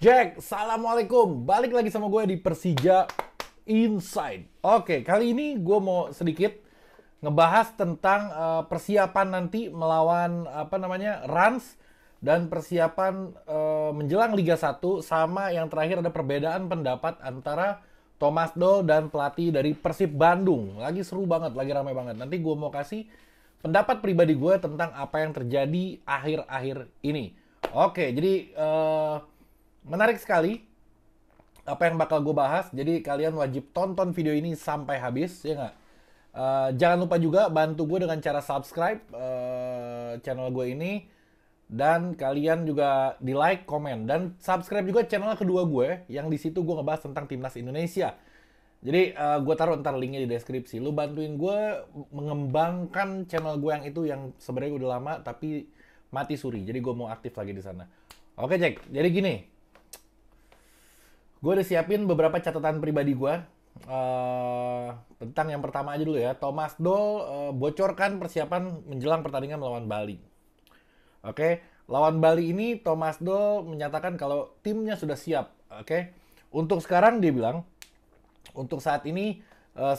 Jack, Assalamualaikum. Balik lagi sama gue di Persija Inside. Oke, kali ini gue mau sedikit ngebahas tentang persiapan nanti melawan Rans dan persiapan menjelang Liga 1 sama yang terakhir ada perbedaan pendapat antara Thomas Doll dan pelatih dari Persib Bandung. Lagi seru banget, lagi ramai banget. Nanti gue mau kasih pendapat pribadi gue tentang apa yang terjadi akhir-akhir ini. Oke, jadi menarik sekali apa yang bakal gue bahas. Jadi kalian wajib tonton video ini sampai habis, ya nggak? Jangan lupa juga bantu gue dengan cara subscribe channel gue ini. Dan kalian juga di like, komen. Dan subscribe juga channel kedua gue. Yang di situ gue ngebahas tentang Timnas Indonesia. Jadi gue taruh ntar linknya di deskripsi. Lu bantuin gue mengembangkan channel gue yang itu yang sebenarnya udah lama tapi mati suri. Jadi gue mau aktif lagi di sana. Oke Jack, jadi gini. Gue udah siapin beberapa catatan pribadi gue tentang yang pertama aja dulu ya. Thomas Doll bocorkan persiapan menjelang pertandingan melawan Bali. Oke, lawan Bali ini Thomas Doll menyatakan kalau timnya sudah siap. Oke, untuk sekarang dia bilang, untuk saat ini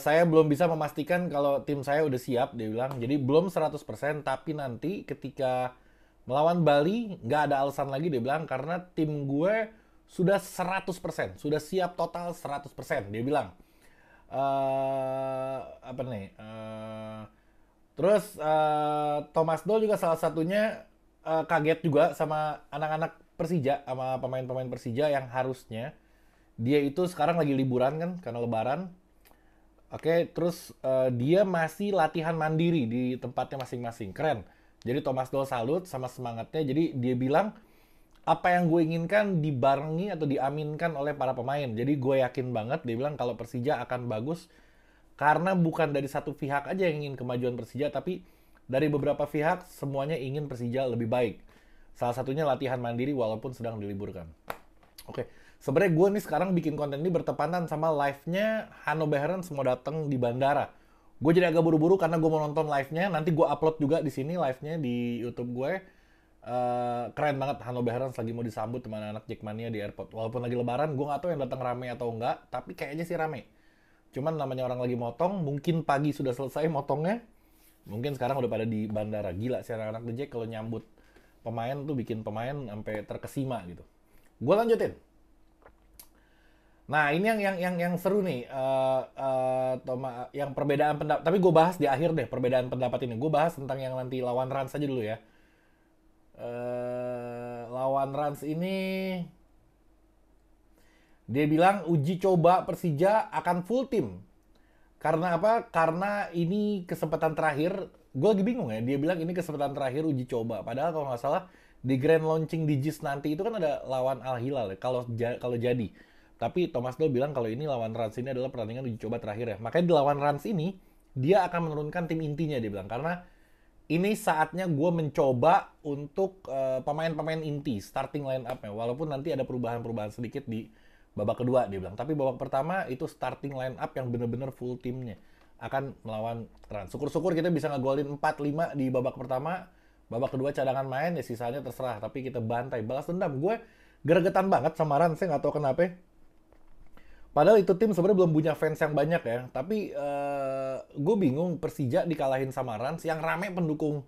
saya belum bisa memastikan kalau tim saya udah siap, dia bilang. Jadi belum 100%, tapi nanti ketika melawan Bali nggak ada alasan lagi dia bilang karena tim gue sudah 100%, sudah siap total 100%, dia bilang. Apa nih? Terus Thomas Doll juga salah satunya kaget juga sama anak-anak Persija, sama pemain-pemain Persija yang harusnya dia itu sekarang lagi liburan kan karena Lebaran. Oke, terus dia masih latihan mandiri di tempatnya masing-masing. Keren. Jadi Thomas Doll salut sama semangatnya. Jadi dia bilang apa yang gue inginkan dibarengi atau diaminkan oleh para pemain. Jadi gue yakin banget dia bilang kalau Persija akan bagus karena bukan dari satu pihak aja yang ingin kemajuan Persija, tapi dari beberapa pihak semuanya ingin Persija lebih baik. Salah satunya latihan mandiri walaupun sedang diliburkan. Oke, sebenarnya gue nih sekarang bikin konten ini bertepatan sama live-nya Hanno Behrens mau datang di bandara. Gue jadi agak buru-buru karena gue mau nonton live-nya. Nanti gue upload juga di sini live-nya di YouTube gue. Keren banget Hanno Behrens lagi mau disambut teman anak Jackmania di airport. Walaupun lagi lebaran, gue nggak tahu yang datang rame atau enggak, tapi kayaknya sih rame. Cuman namanya orang lagi motong, mungkin pagi sudah selesai motongnya, mungkin sekarang udah pada di bandara. Gila sih anak-anak The Jack kalau nyambut pemain tuh bikin pemain sampai terkesima gitu. Gue lanjutin. Nah ini yang seru nih, yang perbedaan pendapat. Tapi gue bahas di akhir deh perbedaan pendapat ini. Gue bahas tentang yang nanti lawan Rans aja dulu ya. Lawan Rans ini dia bilang uji coba Persija akan full tim. Karena apa? Karena ini kesempatan terakhir. Gue lagi bingung ya. Dia bilang ini kesempatan terakhir uji coba. Padahal kalau nggak salah di grand launching di JIS nanti itu kan ada lawan Al Hilal ya. Kalau jadi. Tapi Thomas Doll bilang kalau ini lawan Rans ini adalah pertandingan uji coba terakhir ya. Makanya di lawan Rans ini dia akan menurunkan tim intinya dia bilang. Karena ini saatnya gue mencoba untuk pemain-pemain inti, starting line up-nya. Walaupun nanti ada perubahan-perubahan sedikit di babak kedua, dia bilang. Tapi babak pertama itu starting line up yang bener-bener full timnya. Akan melawan Rans. Syukur-syukur kita bisa ngegolin 4-5 di babak pertama. Babak kedua cadangan main, ya sisanya terserah. Tapi kita bantai, balas dendam. Gue gregetan banget sama Rans, saya nggak tahu kenapa. Padahal itu tim sebenarnya belum punya fans yang banyak ya. Tapi gue bingung Persija dikalahin sama Rans yang rame pendukung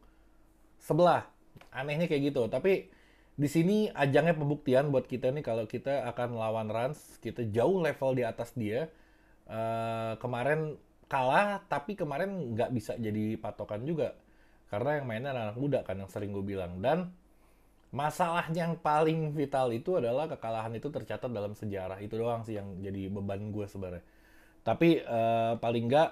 sebelah. Anehnya kayak gitu. Tapi di sini ajangnya pembuktian buat kita nih kalau kita akan lawan Rans, kita jauh level di atas dia. Kemarin kalah, tapi kemarin nggak bisa jadi patokan juga. Karena yang mainnya anak muda kan yang sering gue bilang. Dan masalah yang paling vital itu adalah kekalahan itu tercatat dalam sejarah. Itu doang sih yang jadi beban gue sebenarnya. Tapi paling nggak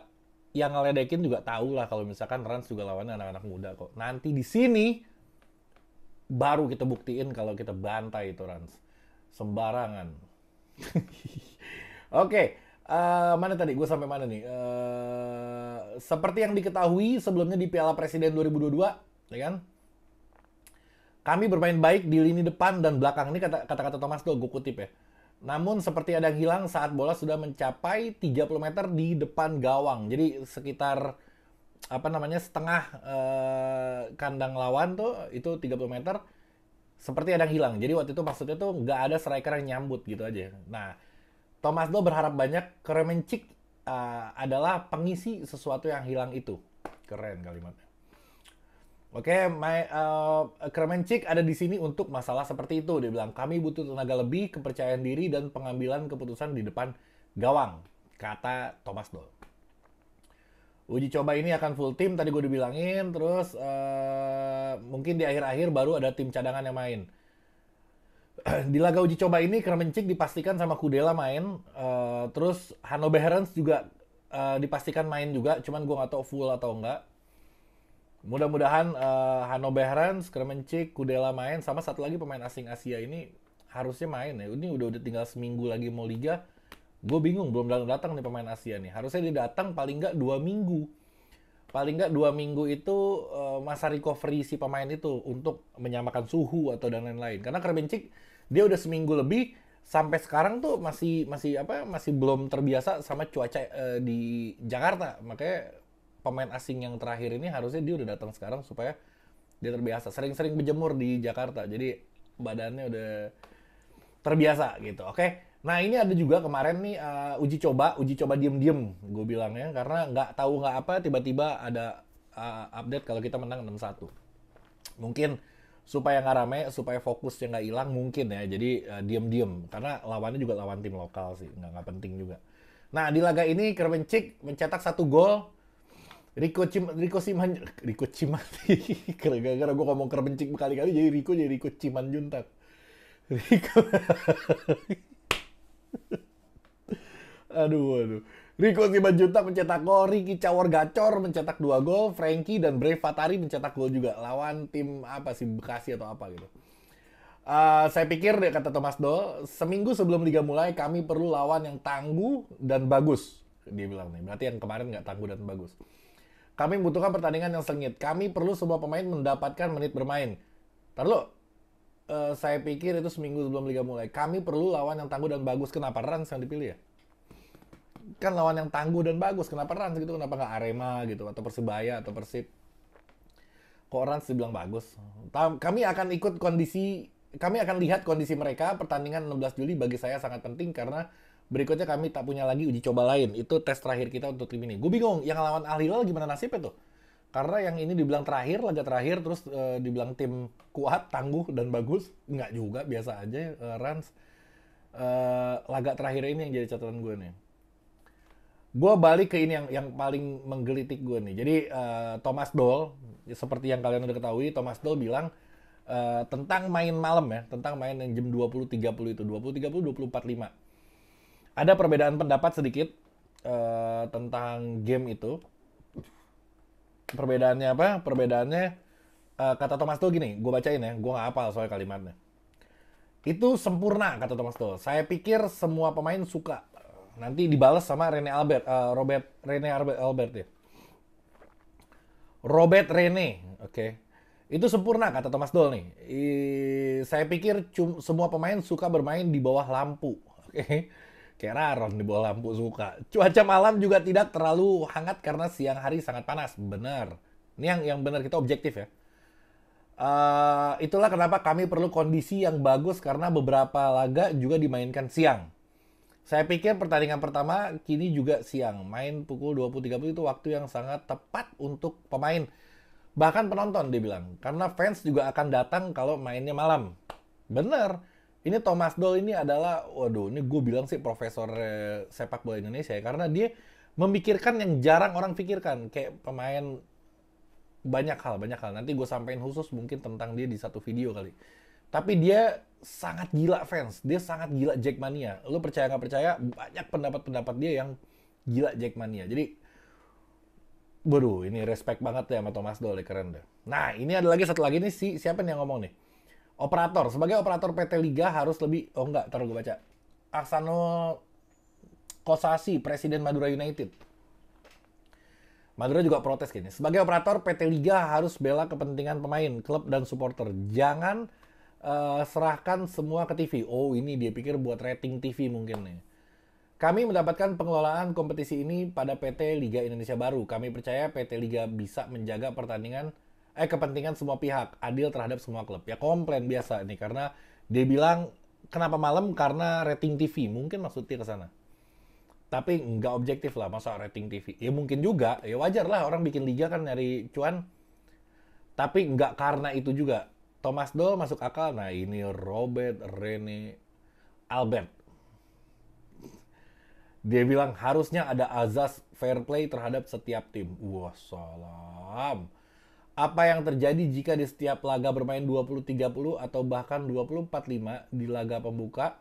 yang ngeledekin juga tahu lah kalau misalkan Rans juga lawannya anak-anak muda kok. Nanti di sini baru kita buktiin kalau kita bantai itu Rans. Sembarangan. Oke, mana tadi? Gue sampai mana nih? Seperti yang diketahui sebelumnya di Piala Presiden 2022, ya kan? Kami bermain baik di lini depan dan belakang. Ini kata-kata Thomas Doll, gue kutip ya. Namun seperti ada yang hilang saat bola sudah mencapai 30 meter di depan gawang. Jadi sekitar setengah kandang lawan tuh itu 30 meter. seperti ada yang hilang. Jadi waktu itu maksudnya tuh nggak ada striker yang nyambut gitu aja. Nah, Thomas Doll berharap banyak Kremencik adalah pengisi sesuatu yang hilang itu. Keren kalimatnya. Oke, Kremencik ada di sini untuk masalah seperti itu. Dia bilang, kami butuh tenaga lebih, kepercayaan diri, dan pengambilan keputusan di depan gawang, kata Thomas Doll. Uji coba ini akan full tim, tadi gue udah bilangin. Terus mungkin di akhir-akhir baru ada tim cadangan yang main. Di laga uji coba ini Kremencik dipastikan sama Kudela main. Terus Hanno Behrens juga dipastikan main juga. Cuman gue nggak tahu full atau enggak. Mudah-mudahan Hanno Behrens, Kremencik, Kudela main. Sama satu lagi pemain asing Asia ini harusnya main ya. Ini udah tinggal seminggu lagi mau liga. Gue bingung, belum datang nih pemain Asia nih. Harusnya dia datang paling nggak 2 minggu. Paling nggak 2 minggu itu masa recovery si pemain itu untuk menyamakan suhu atau dan lain-lain. Karena Kremencik dia udah seminggu lebih sampai sekarang tuh masih belum terbiasa sama cuaca di Jakarta. Makanya pemain asing yang terakhir ini harusnya dia udah datang sekarang supaya dia terbiasa. Sering-sering berjemur di Jakarta. Jadi badannya udah terbiasa gitu. Oke. Nah ini ada juga kemarin nih uji coba diem-diem gue bilangnya karena nggak tahu nggak apa tiba-tiba ada update kalau kita menang 6-1. Mungkin supaya nggak rame, supaya fokusnya nggak hilang mungkin ya. Jadi diem-diem karena lawannya juga lawan tim lokal sih, nggak penting juga. Nah di laga ini Kremencik mencetak 1 gol. Riko Ciman gara-gara gue ngomong Kremencik berkali-kali jadi Riko Cimanjuntak. Riko Aduh. Riko Simanjuntak mencetak gol, Ricky Cawor Gacor mencetak 2 gol, Frankie dan Brave Fatari mencetak gol juga. Lawan tim apa sih, Bekasi atau apa gitu. Saya pikir, kata Thomas Doll, seminggu sebelum liga mulai kami perlu lawan yang tangguh dan bagus. Dia bilang nih, berarti yang kemarin nggak tangguh dan bagus. Kami membutuhkan pertandingan yang sengit. Kami perlu semua pemain mendapatkan menit bermain. Ntar lo, saya pikir itu seminggu sebelum liga mulai. Kami perlu lawan yang tangguh dan bagus. Kenapa Rans yang dipilih ya? Kan lawan yang tangguh dan bagus. Kenapa Rans gitu? Kenapa nggak Arema gitu? Atau Persebaya atau Persib? Kok Rans dibilang bagus? Kami akan lihat kondisi mereka. Pertandingan 16 Juli bagi saya sangat penting karena berikutnya kami tak punya lagi uji coba lain. Itu tes terakhir kita untuk tim ini. Gue bingung, yang lawan Al Hilal gimana nasibnya tuh? Karena yang ini dibilang laga terakhir, terus dibilang tim kuat, tangguh, dan bagus. Nggak juga, biasa aja Rans. Laga terakhir ini yang jadi catatan gue nih. Gue balik ke ini yang paling menggelitik gue nih. Jadi Thomas Doll, seperti yang kalian udah ketahui, Thomas Doll bilang tentang main malam ya, tentang main yang jam 20.30 itu, 20.30, 24.5. Ada perbedaan pendapat sedikit tentang game itu. Perbedaannya apa? Perbedaannya kata Thomas Doll gini, gue bacain ya, gue nggak hafal soal kalimatnya. Itu sempurna kata Thomas Doll. Saya pikir semua pemain suka. Nanti dibalas sama Rene Albert ya. Robert Rene, oke. Itu sempurna kata Thomas Doll nih. Saya pikir semua pemain suka bermain di bawah lampu, oke. Kayak Raron di bawah lampu suka. Cuaca malam juga tidak terlalu hangat karena siang hari sangat panas. Benar. Ini yang benar, kita objektif ya. Itulah kenapa kami perlu kondisi yang bagus karena beberapa laga juga dimainkan siang. Saya pikir pertandingan pertama kini juga siang. Main pukul 20.30 itu waktu yang sangat tepat untuk pemain. Bahkan penonton dia bilang. Karena fans juga akan datang kalau mainnya malam. Bener. Ini Thomas Doll ini adalah, waduh, ini gue bilang sih profesor sepak bola Indonesia ya. Karena dia memikirkan yang jarang orang pikirkan. Kayak pemain banyak hal. Nanti gue sampein khusus mungkin tentang dia di satu video kali. Tapi dia sangat gila fans. Dia sangat gila Jackmania. Lo percaya nggak percaya, banyak pendapat-pendapat dia yang gila Jackmania. Jadi, waduh, ini respect banget ya sama Thomas Doll, keren deh. Nah, ini ada lagi satu lagi nih, siapa nih yang ngomong nih? Operator, sebagai operator PT Liga harus lebih, taruh gue baca. Aksano Kosasi, Presiden Madura United. Madura juga protes gini. Sebagai operator PT Liga harus bela kepentingan pemain, klub dan supporter. Jangan serahkan semua ke TV. Oh, ini dia pikir buat rating TV mungkin nih. Kami mendapatkan pengelolaan kompetisi ini pada PT Liga Indonesia Baru. Kami percaya PT Liga bisa menjaga pertandingan kepentingan semua pihak, adil terhadap semua klub. Ya komplain biasa nih, karena dia bilang kenapa malam karena rating TV, mungkin maksudnya ke sana. Tapi nggak objektif lah, masa rating TV. Ya mungkin juga, ya wajar lah orang bikin liga kan nyari cuan. Tapi nggak karena itu juga. Thomas Doll masuk akal, nah ini Robert Rene Albert. Dia bilang harusnya ada azas fair play terhadap setiap tim. Wah, salam. Apa yang terjadi jika di setiap laga bermain 20-30 atau bahkan 20-45 di laga pembuka,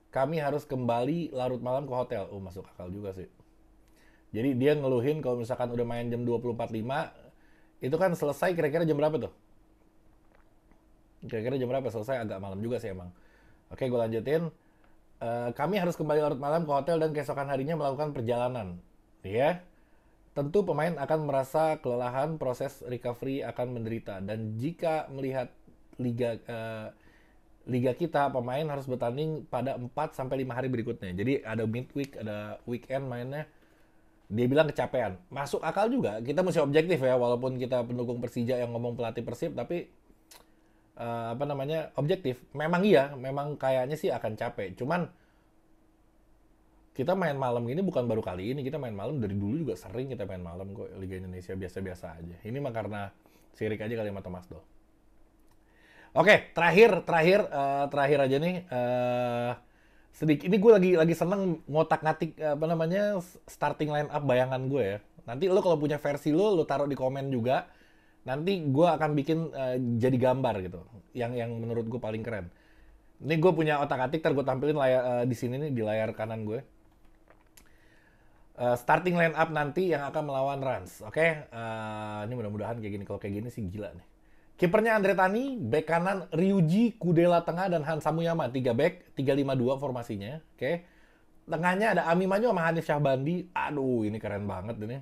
kami harus kembali larut malam ke hotel. Oh, masuk akal juga sih. Jadi dia ngeluhin kalau misalkan udah main jam 20.45, itu kan selesai kira-kira jam berapa tuh? Kira-kira jam berapa selesai? Agak malam juga sih emang. Oke, gue lanjutin. Kami harus kembali larut malam ke hotel dan keesokan harinya melakukan perjalanan. Ya, tentu pemain akan merasa kelelahan, proses recovery akan menderita. Dan jika melihat liga kita, pemain harus bertanding pada 4-5 hari berikutnya. Jadi ada midweek, ada weekend mainnya. Dia bilang kecapean. Masuk akal juga. Kita mesti objektif ya, walaupun kita pendukung Persija yang ngomong pelatih Persib, tapi objektif. Memang iya, memang kayaknya sih akan capek. Cuman kita main malam ini bukan baru kali ini, kita main malam dari dulu juga sering kita main malam kok. Liga Indonesia biasa-biasa aja. Ini mah karena sirik aja kali sama Thomas Doll. Oke, terakhir aja nih. Sedikit ini gue lagi seneng ngotak-ngatik starting line up bayangan gue ya. Nanti lo kalau punya versi lo taruh di komen juga. Nanti gue akan bikin jadi gambar gitu, yang menurut gue paling keren. Ini gue punya otak-atik, ntar gue tampilin di sini nih di layar kanan gue. Starting line up nanti yang akan melawan Rans, oke? Ini mudah-mudahan kayak gini. Kalau kayak gini sih gila nih. Kipernya Andre Tani, bek kanan Ryuji Kudela tengah dan Han Samuyama 3 bek, 3-5-2 formasinya, oke? Tengahnya ada Ami Manyu sama Hanif Syahbandi. Aduh, ini keren banget ini.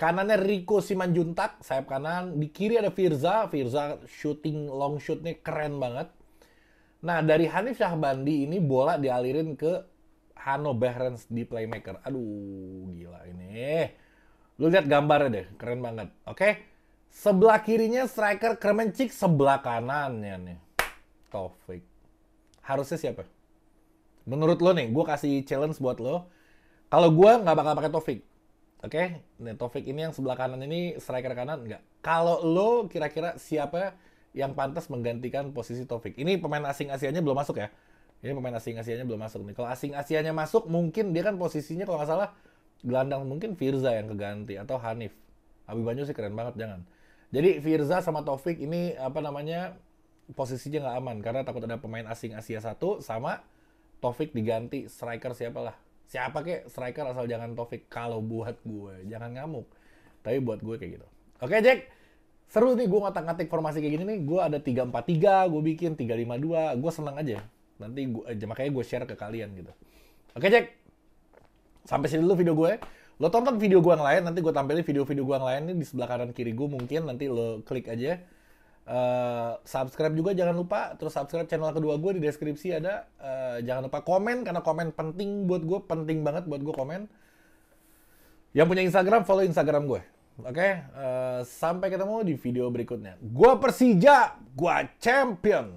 Kanannya Rico Simanjuntak, sayap kanan. Di kiri ada Firza shooting long shootnya keren banget. Nah, dari Hanif Syahbandi ini bola dialirin ke Hanno Behrens di playmaker. Aduh, gila ini. Lu lihat gambarnya deh, keren banget. Oke. Sebelah kirinya striker Kremencik, sebelah kanannya nih Taufik. Harusnya siapa? Menurut lo nih, gue kasih challenge buat lo. Kalau gue nggak bakal pakai Taufik. Oke, nih Taufik ini yang sebelah kanan ini striker kanan enggak. Kalau lo kira-kira siapa yang pantas menggantikan posisi Taufik? Ini pemain asing Asianya belum masuk ya. Ini pemain asing Asianya belum masuk nih. Kalau asing Asianya masuk, mungkin dia kan posisinya kalau nggak salah gelandang, mungkin Firza yang keganti atau Hanif. Abi Banyu sih keren banget, jangan. Jadi Firza sama Taufik ini posisinya nggak aman karena takut ada pemain asing Asia satu sama Taufik diganti striker siapa kek striker asal jangan Taufik. Kalau buat gue, jangan ngamuk. Tapi buat gue kayak gitu. Oke Jack, seru nih gue ngotak-ngatik formasi kayak gini nih. Gue ada 3-4-3, gue bikin 3-5-2. Gue seneng aja. Nanti makanya gue share ke kalian gitu. Oke Jack, sampai sini dulu video gue. Lo tonton video gue yang lain, nanti gue tampilin video-video gue yang lain nih di sebelah kanan kiri gue mungkin. Nanti lo klik aja. Subscribe juga jangan lupa. Terus subscribe channel kedua gue di deskripsi ada. Jangan lupa komen karena komen penting buat gue, penting banget buat gue komen. Yang punya Instagram follow Instagram gue. Oke, sampai ketemu di video berikutnya. Gue Persija, gue champion.